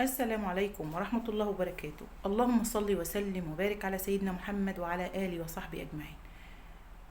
السلام عليكم ورحمة الله وبركاته. اللهم صل وسلم وبارك على سيدنا محمد وعلى آله وصحبه أجمعين.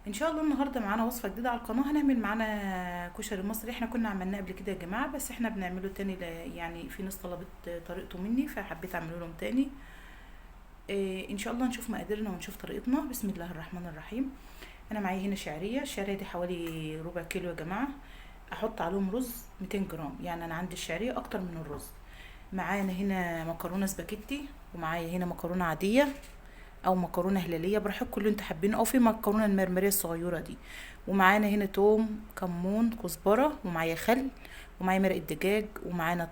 إن شاء الله النهاردة معانا وصفة جديدة على القناة، هنعمل معانا كشري مصري. احنا كنا عملناه قبل كده يا جماعة، بس احنا بنعمله تاني يعني في ناس طلبت طريقته مني فحبيت أعمله لهم تاني. إن شاء الله نشوف مقاديرنا ونشوف طريقتنا. بسم الله الرحمن الرحيم. أنا معايا هنا شعرية. الشعرية دي حوالي ربع كيلو يا جماعة. أحط عليهم رز 200 جرام، يعني أنا عندي الشعرية أكتر من الرز. معانا هنا مكرونه سباكيتي، ومعايا هنا مكرونه عاديه او مكرونه هلاليه براحتكم اللي انتوا حابينه، او في مكرونه المرمريه الصغيره دي. ومعانا هنا توم، كمون، كزبره، ومعايا خل، ومعايا مرق الدجاج، ومعانا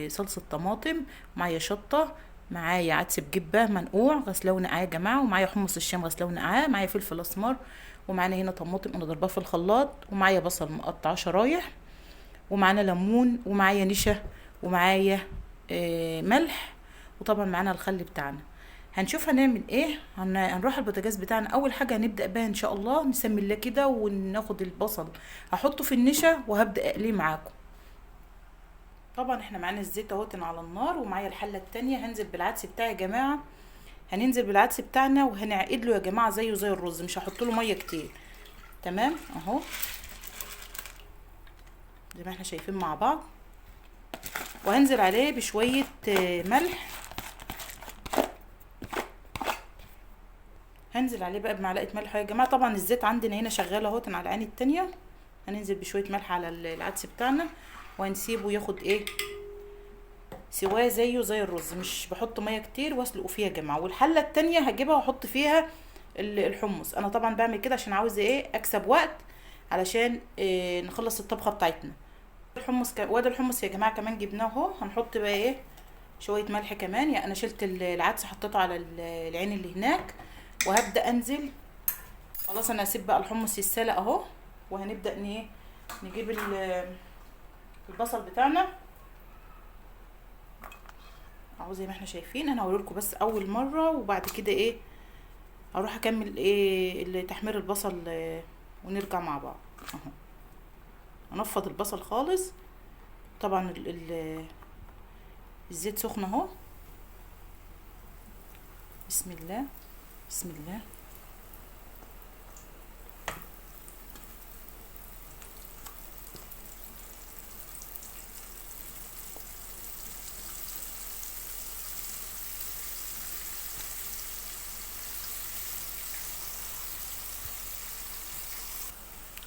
صلصه طماطم، ومعايا شطه، معايا عدس بجبه منقوع غسلاه ونقعاه يا جماعه، ومعايا حمص الشام غسلاه ونقعاه، معايا فلفل اسمر، ومعانا هنا طماطم انا ضرباه في الخلاط، ومعايا بصل مقطعه شرايح، ومعانا ليمون، ومعايا نشا، ومعايا ملح، وطبعا معانا الخل بتاعنا. هنشوف هنعمل ايه. هنروح البوتاجاز بتاعنا. اول حاجه هنبدا بها ان شاء الله نسمي الله كده، وناخد البصل هحطه في النشا وهبدا اقليه معاكم. طبعا احنا معانا الزيت اهوت على النار، ومعايا الحله التانية هنزل بالعدس بتاعي يا جماعه. هننزل بالعدس بتاعنا وهنعقد له يا جماعه زيه زي الرز، مش هحط له ميه كتير. تمام اهو زي ما احنا شايفين مع بعض. وهنزل عليه بشويه ملح. هنزل عليه بقى بمعلقه ملح يا جماعه. طبعا الزيت عندنا هنا شغال اهوت على العين التانية. هننزل بشويه ملح على العدس بتاعنا، وهنسيبه ياخد ايه سواه زيه زي الرز. مش بحط ميه كتير واسلقه فيها يا جماعه. والحله التانية هجيبها واحط فيها الحمص. انا طبعا بعمل كده عشان عاوزه ايه اكسب وقت، علشان إيه نخلص الطبخه بتاعتنا. وادي الحمص يا جماعه كمان جبناه اهو. هنحط بقى ايه شويه ملح كمان. يعني انا شلت العدس حطيته على العين اللي هناك، وهبدا انزل. خلاص انا هسيب بقى الحمص يتسلق اهو، وهنبدا ايه نجيب البصل بتاعنا اهو زي ما احنا شايفين. انا هوريلكم بس اول مره، وبعد كده ايه اروح اكمل ايه تحمير البصل ونرجع مع بعض اهو. انفض البصل خالص. طبعا الزيت سخن اهو. بسم الله بسم الله.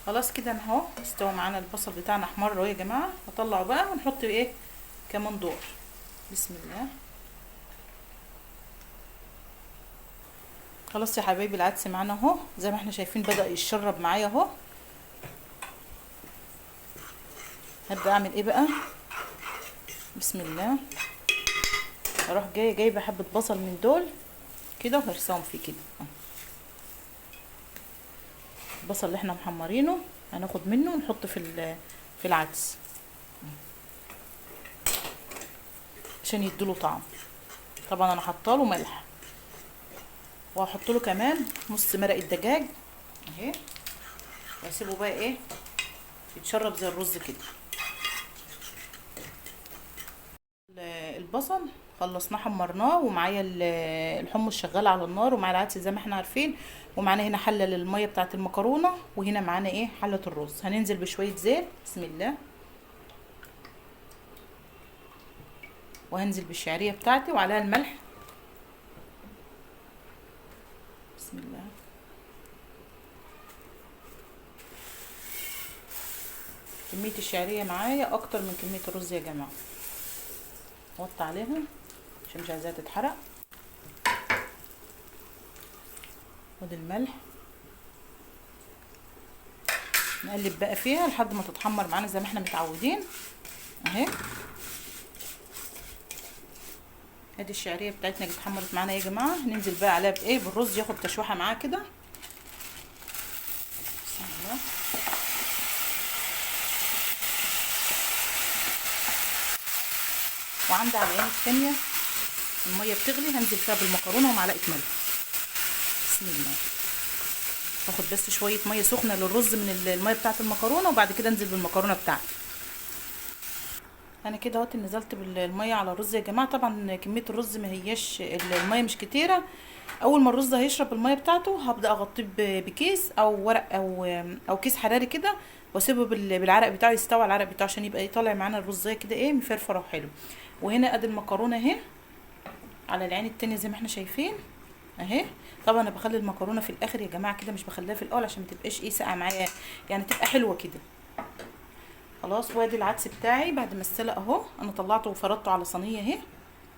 خلاص كده اهو استوى معانا البصل بتاعنا احمر اهو يا جماعه. هطلعه بقى ونحط ايه كمان دور. بسم الله. خلاص يا حبايبي العدس معانا اهو زي ما احنا شايفين بدأ يتشرب معايا اهو. هبدأ اعمل ايه بقى. بسم الله. اروح جايبه حبه بصل من دول كده وهرساهم فيه كده اهو. البصل اللي احنا محمرينه هناخد منه ونحط في العدس عشان يديله طعم. طبعا انا حاطه ملح، وهحط له كمان نص مرق الدجاج اهي، واسيبه بقى ايه يتشرب زي الرز كده. البصل خلصناه حمرناه، ومعايا الحمص شغال على النار، ومعايا العدس زي ما احنا عارفين، ومعانا هنا حله للميه بتاعه المكرونه، وهنا معانا ايه حله الرز. هننزل بشويه زيت. بسم الله. وهنزل بالشعريه بتاعتي وعليها الملح. بسم الله. كميه الشعريه معايا اكتر من كميه الرز يا جماعه. وطي عليها عشان مش عايزاها تتحرق. خد الملح. نقلب بقى فيها لحد ما تتحمر معانا زي ما احنا متعودين اهي. ادي الشعريه بتاعتنا اللي اتحمرت معانا يا جماعه. ننزل بقى عليها بايه بالرز ياخد تشويحه معاه كده. بسم الله. وعندي على العين التانية الميه بتغلي هنزل فيها بالمكرونه ومعلقه ملح. بسم الله. هاخد بس شويه ميه سخنه للرز من الميه بتاعه المكرونه، وبعد كده انزل بالمكرونه بتاعتي. انا كده اهوت نزلت بالميه على الرز يا جماعه. طبعا كميه الرز ما هياش الميه مش كتيره. اول ما الرز هيشرب الميه بتاعته هبدا اغطيه بكيس او ورق او كيس حراري كده، واسيبه بالعرق بتاعه يستوي على العرق بتاعه، عشان يبقى طالع معانا الرزايه كده ايه مفرفره وحلو. وهنا ادي المكرونه اهي على العين التانية زي ما احنا شايفين اهي. طبعا انا بخلي المكرونه في الاخر يا جماعه كده، مش بخليها في الاول عشان ما تبقاش ايه ساقعه معايا، يعني تبقى حلوه كده. خلاص. وادي العدس بتاعي بعد ما استلق اهو، انا طلعته وفردته على صينيه اهي،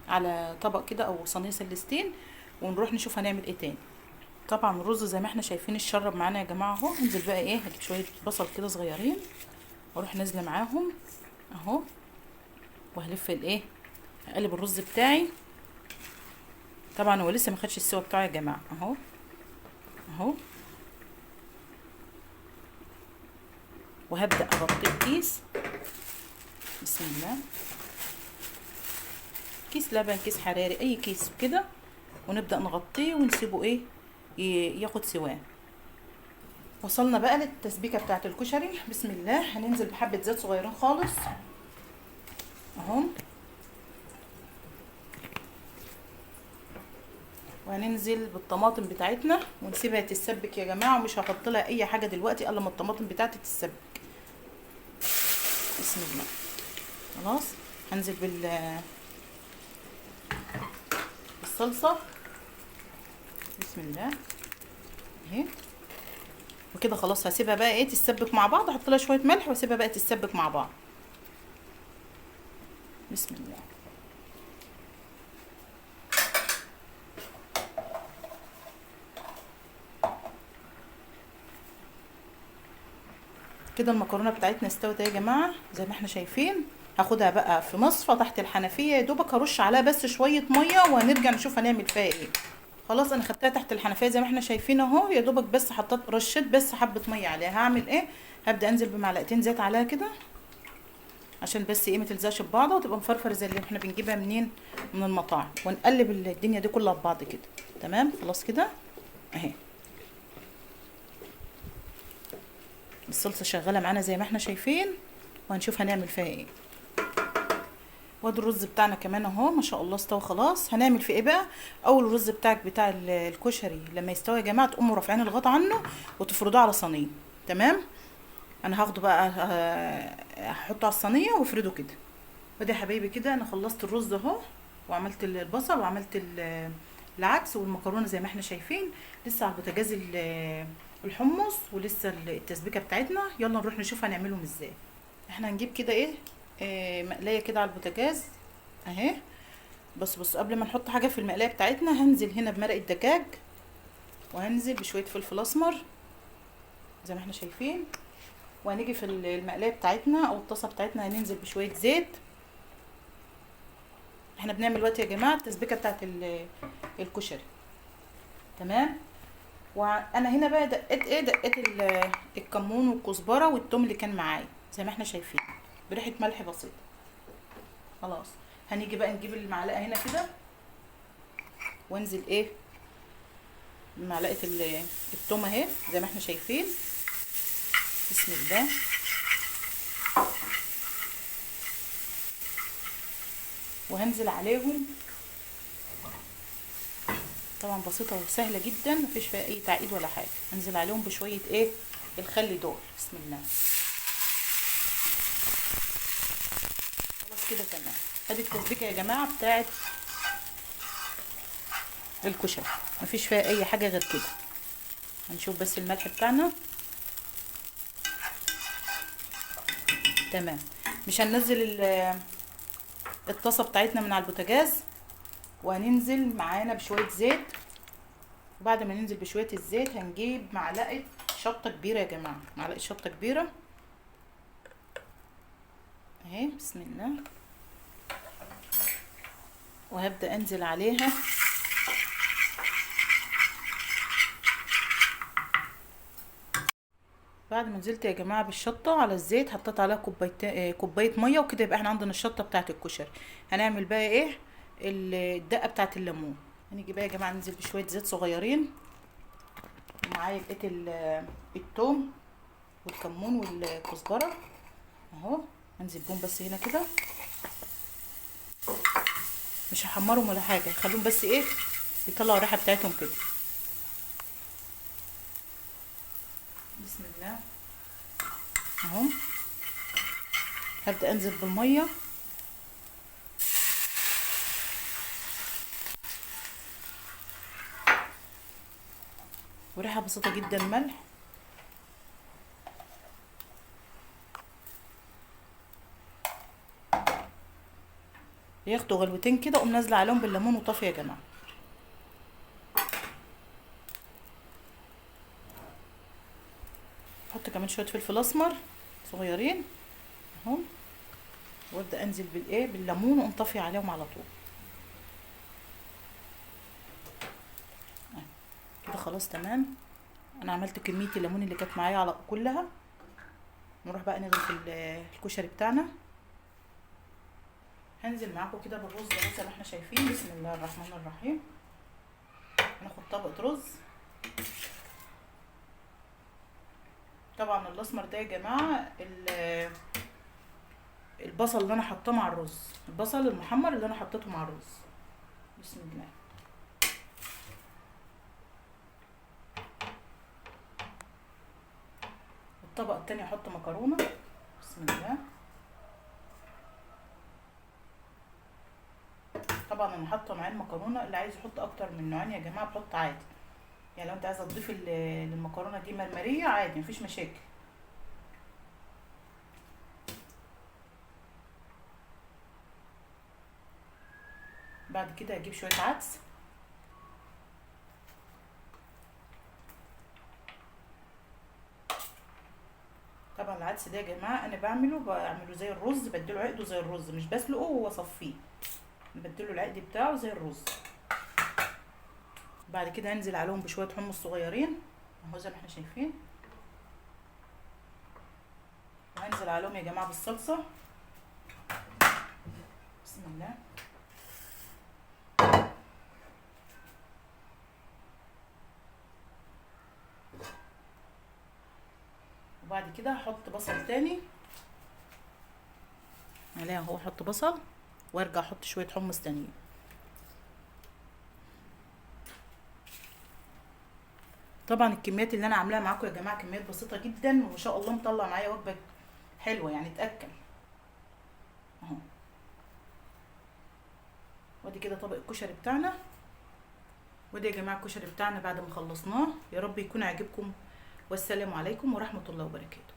على طبق كده او صينيه سلستين، ونروح نشوف هنعمل ايه تاني. طبعا الرز زي ما احنا شايفين اتشرب معانا يا جماعه اهو. انزل بقى ايه، هجيب شويه بصل كده صغيرين واروح نازله معاهم اهو، وهلف الايه، هقلب الرز بتاعي. طبعا هو لسه ما خدش السوا بتاعه يا جماعه اهو اهو. وهبدا اغطيه بكيس، بسم الله، كيس لبن، كيس حراري، اي كيس كده، ونبدا نغطيه ونسيبه ايه ياخد سواه. وصلنا بقى للتسبيكه بتاعه الكشري. بسم الله. هننزل بحبه زيت صغيرين خالص اهو، وهننزل بالطماطم بتاعتنا ونسيبها تتسبك يا جماعه، ومش هحط لها اي حاجه دلوقتي الا ما الطماطم بتاعتي تتسبك. بسم الله. خلاص. هنزل بالصلصه، بسم الله اهي. وكده خلاص هسيبها بقى ايه تتسبك مع بعض، احط لها شويه ملح واسيبها بقى تتسبك مع بعض. بسم الله. كده المكرونه بتاعتنا استوت يا جماعه زي ما احنا شايفين. هاخدها بقى في مصفى تحت الحنفيه، يا دوبك هرش عليها بس شويه ميه وهنرجع نشوف هنعمل فيها ايه. خلاص انا خدتها تحت الحنفيه زي ما احنا شايفين اهو، يا دوبك بس حطيت رشيت بس حبه ميه عليها. هعمل ايه، هبدا انزل بمعلقتين زيت عليها كده، عشان بس ايه ما تلزقش ببعضها وتبقى مفرفره زي اللي احنا بنجيبها منين، من المطاعم. ونقلب الدنيا دي كلها ببعض كده. تمام. خلاص كده اهي الصلصه شغاله معانا زي ما احنا شايفين، وهنشوف هنعمل فيها ايه. وادي الرز بتاعنا كمان اهو ما شاء الله استوى خلاص. هنعمل في ايه بقى، اول الرز بتاعك بتاع الكشري لما يستوي يا جماعه تقوموا رافعين الغطا عنه وتفردوه على صينيه. تمام. انا هاخده بقى هحطه على الصينيه وافرده كده. ودي يا حبايبي كده انا خلصت الرز اهو، وعملت البصل وعملت العدس والمكرونه زي ما احنا شايفين. لسه على البوتاجاز الحمص ولسه التسبيكه بتاعتنا. يلا نروح نشوف هنعملهم ازاي. احنا هنجيب كده ايه مقلايه كده على البوتاجاز اهي. بس قبل ما نحط حاجه في المقلايه بتاعتنا هنزل هنا بمرق الدجاج، وهنزل بشويه فلفل اسمر زي ما احنا شايفين. وهنيجي في المقلايه بتاعتنا او الطاسه بتاعتنا هننزل بشويه زيت. احنا بنعمل دلوقتي يا جماعه التسبيكه بتاعت الكشري. تمام. وانا هنا بقى دقيت الكمون والكزبره والثوم اللي كان معايا زي ما احنا شايفين بريحه ملح بسيط. خلاص. هنيجي بقى نجيب المعلقه هنا كده، وانزل ايه بمعلقه الثوم اهي زي ما احنا شايفين. بسم الله. وهنزل عليهم، طبعا بسيطه وسهله جدا مفيش فيها اي تعقيد ولا حاجه. هنزل عليهم بشويه ايه الخل دول. بسم الله. خلاص كده تمام. ادي التسبيكه يا جماعه بتاعت الكشري، مفيش فيها اي حاجه غير كده. هنشوف بس الملح بتاعنا. تمام. مش هننزل الطاسه بتاعتنا من على البوتاجاز، وهننزل معانا بشويه زيت. وبعد ما ننزل بشويه الزيت هنجيب معلقه شطه كبيره يا جماعه، معلقه شطه كبيره اهي. بسم الله. وهبدا انزل عليها بعد ما نزلت يا جماعه بالشطه على الزيت، حطيت عليها كوبايه ميه وكده، يبقى احنا عندنا الشطه بتاعه الكشري. هنعمل بقى ايه الدقه بتاعه الليمون. هنيجي بقى يا جماعه ننزل بشويه زيت صغيرين، ومعايا بقيه الثوم والكمون والكزبره اهو. انزل بهم بس هنا كده، مش هحمرهم ولا حاجه، خليهم بس ايه يطلعوا الريحه بتاعتهم كده. بسم الله اهو. هبدا انزل بالميه، وريحه بسيطه جدا، ملح، ياخدوا غلوتين كده، اقوم نازله عليهم بالليمون وطافيه يا جماعه. احط كمان شويه فلفل اسمر صغيرين اهو، وابدا انزل بالايه بالليمون واقوم طافيه عليهم على طول. كده خلاص تمام. انا عملت كميه الليمون اللي كانت معايا على كلها. نروح بقى نغرف الكشري بتاعنا. هنزل معاكم كده بالرز زي ما احنا شايفين. بسم الله الرحمن الرحيم. هناخد طبقه رز. طبعا الاسمر ده يا جماعه البصل اللي انا حاطاه مع الرز، البصل المحمر اللي انا حطيته مع الرز. بسم الله. الطبقه التانية احط مكرونه. بسم الله. طبعا انا حاطه نوعين مكرونه، اللي عايز يحط اكتر من نوعين يا جماعه بحط عادي، يعني لو انت عايزه تضيفي للمكرونه دي مرمريه عادي مفيش مشاكل. بعد كده هجيب شويه عدس. طبعا العدس ده يا جماعه انا بعمله زي الرز، بديله عقده زي الرز، مش بسلقه واصفيه، بديله العقد بتاعه زي الرز. بعد كده هنزل عليهم بشويه حمص صغيرين اهو زي ما احنا شايفين، وهنزل عليهم يا جماعه بالصلصه. بسم الله. وبعد كده هحط بصل تاني عليها اهو، احط بصل وارجع احط شويه حمص تانيين. طبعا الكميات اللي انا عاملاها معاكم يا جماعه كميات بسيطه جدا، وما شاء الله مطلع معايا وجبه حلوه يعني تاكل اهو. وادي كده طبق الكشري بتاعنا، وادي يا جماعه الكشري بتاعنا بعد ما خلصناه. يا رب يكون عجبكم، والسلام عليكم ورحمه الله وبركاته.